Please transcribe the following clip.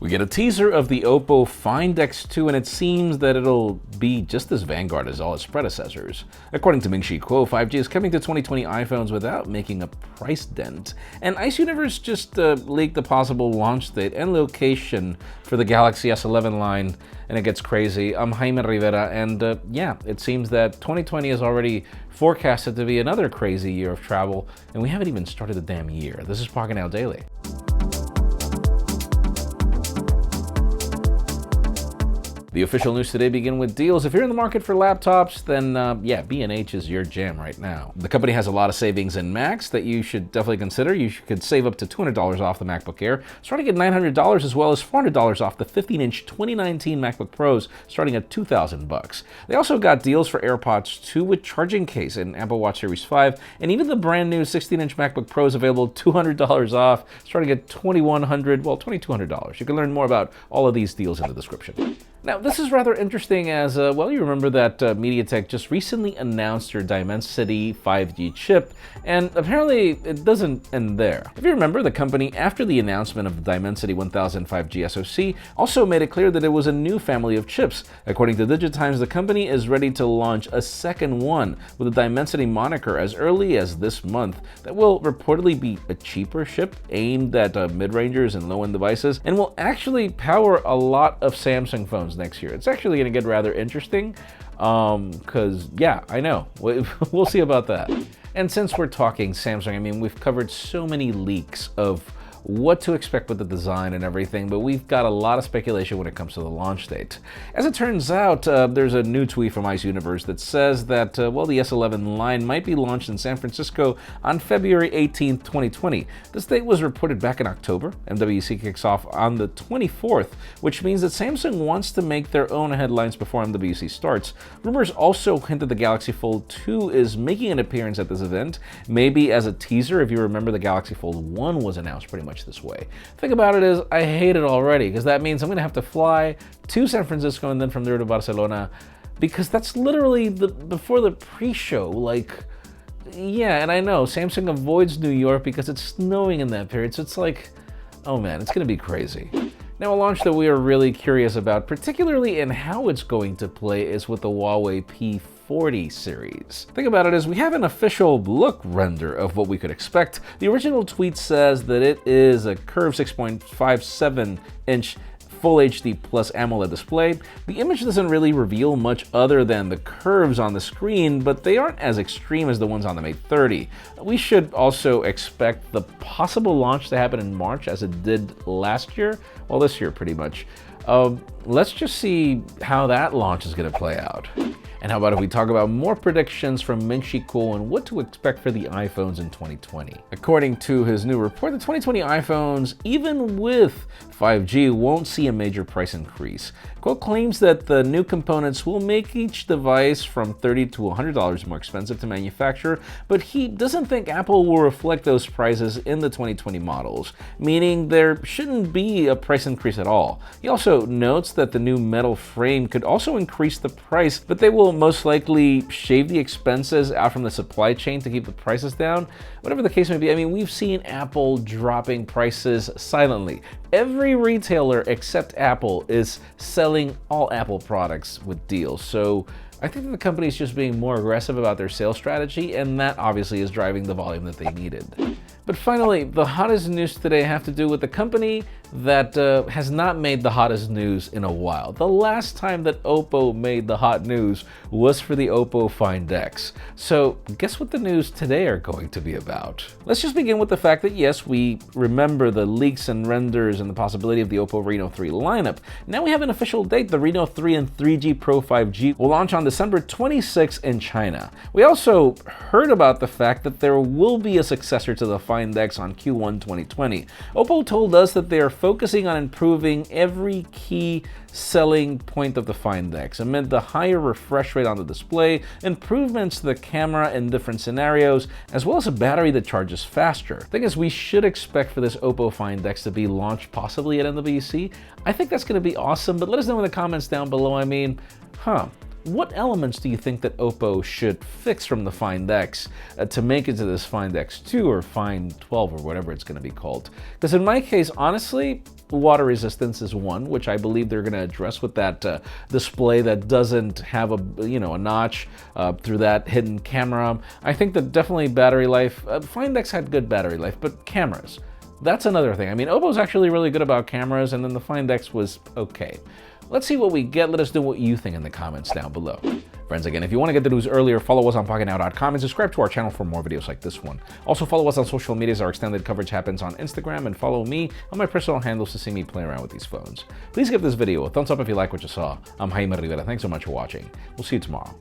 We get a teaser of the OPPO Find X2, and it seems that it'll be just as vanguard as all its predecessors. According to Ming-Chi Kuo, 5G is coming to 2020 iPhones without making a price dent. And Ice Universe just leaked the possible launch date and location for the Galaxy S11 line, and it gets crazy. I'm Jaime Rivera, and yeah, it seems that 2020 is already forecasted to be another crazy year of travel, and we haven't even started the damn year. This is Pocketnow Daily. The official news today begin with deals. If you're in the market for laptops, then yeah, B&H is your jam right now. The company has a lot of savings in Macs that you should definitely consider. You could save up to $200 off the MacBook Air, starting at $900, as well as $400 off the 15-inch 2019 MacBook Pros, starting at $2,000. They also got deals for AirPods 2 with charging case and Apple Watch Series 5, and even the brand new 16-inch MacBook Pros available $200 off, starting at $2,100, well, $2,200. You can learn more about all of these deals in the description. Now, this is rather interesting as, well, you remember that MediaTek just recently announced their Dimensity 5G chip, and apparently it doesn't end there. If you remember, the company, after the announcement of the Dimensity 1000 5G SoC, also made it clear that it was a new family of chips. According to DigiTimes, the company is ready to launch a second one with the Dimensity moniker as early as this month that will reportedly be a cheaper chip aimed at mid-rangers and low-end devices, and will actually power a lot of Samsung phones next year. It's actually going to get rather interesting because, yeah, I know. We'll see about that. And since we're talking Samsung, I mean, we've covered so many leaks of what to expect with the design and everything, but we've got a lot of speculation when it comes to the launch date. As it turns out, there's a new tweet from Ice Universe that says that, well, the S11 line might be launched in San Francisco on February 18th, 2020. This date was reported back in October. MWC kicks off on the 24th, which means that Samsung wants to make their own headlines before MWC starts. Rumors also hint that the Galaxy Fold 2 is making an appearance at this event, maybe as a teaser. If you remember, the Galaxy Fold 1 was announced pretty much this way. Thing about it is, I hate it already, because that means I'm going to have to fly to San Francisco and then from there to Barcelona, because that's literally before the pre-show. Like, yeah, and I know Samsung avoids New York because it's snowing in that period, so it's like, oh man, it's going to be crazy. Now, a launch that we are really curious about, particularly in how it's going to play, is with the Huawei P40 series. Thing about it is, we have an official look render of what we could expect. The original tweet says that it is a curved 6.57-inch Full HD Plus AMOLED display. The image doesn't really reveal much other than the curves on the screen, but they aren't as extreme as the ones on the Mate 30. We should also expect the possible launch to happen in March, as it did last year, well, this year pretty much. Let's just see how that launch is going to play out. And how about if we talk about more predictions from Ming-Chi Kuo and what to expect for the iPhones in 2020. According to his new report, the 2020 iPhones, even with 5G, won't see a major price increase. Kuo claims that the new components will make each device from $30 to $100 more expensive to manufacture, but he doesn't think Apple will reflect those prices in the 2020 models, meaning there shouldn't be a price increase at all. He also notes that the new metal frame could also increase the price, but they will most likely shave the expenses out from the supply chain to keep the prices down. Whatever the case may be, I mean, we've seen Apple dropping prices silently. Every retailer except Apple is selling all Apple products with deals. So I think that the company is just being more aggressive about their sales strategy, and that obviously is driving the volume that they needed. But finally, the hottest news today have to do with the company that has not made the hottest news in a while. The last time that OPPO made the hot news was for the OPPO Find X. So guess what the news today are going to be about? Let's just begin with the fact that yes, we remember the leaks and renders and the possibility of the OPPO Reno 3 lineup. Now we have an official date. The Reno 3 and 3G Pro 5G will launch on December 26th in China. We also heard about the fact that there will be a successor to the Find X on Q1 2020. OPPO told us that they are focusing on improving every key selling point of the Find X amid the higher refresh rate on the display, improvements to the camera in different scenarios, as well as a battery that charges faster. Thing is, we should expect for this OPPO Find X to be launched possibly at MWC. I think that's going to be awesome, but let us know in the comments down below. I mean, what elements do you think that OPPO should fix from the Find X to make it to this Find X2 or Find 12 or whatever it's going to be called? Because in my case, honestly, Water resistance is one, which I believe they're going to address with that display that doesn't have a notch through that hidden camera. I think that definitely battery life. Find X had good battery life, but cameras. That's another thing. I mean, OPPO's actually really good about cameras, and then the Find X was okay. Let's see what we get. Let us know what you think in the comments down below. Friends, again, if you want to get the news earlier, follow us on Pocketnow.com and subscribe to our channel for more videos like this one. Also, follow us on social media as our extended coverage happens on Instagram, and follow me on my personal handles to see me play around with these phones. Please give this video a thumbs up if you like what you saw. I'm Jaime Rivera. Thanks so much for watching. We'll see you tomorrow.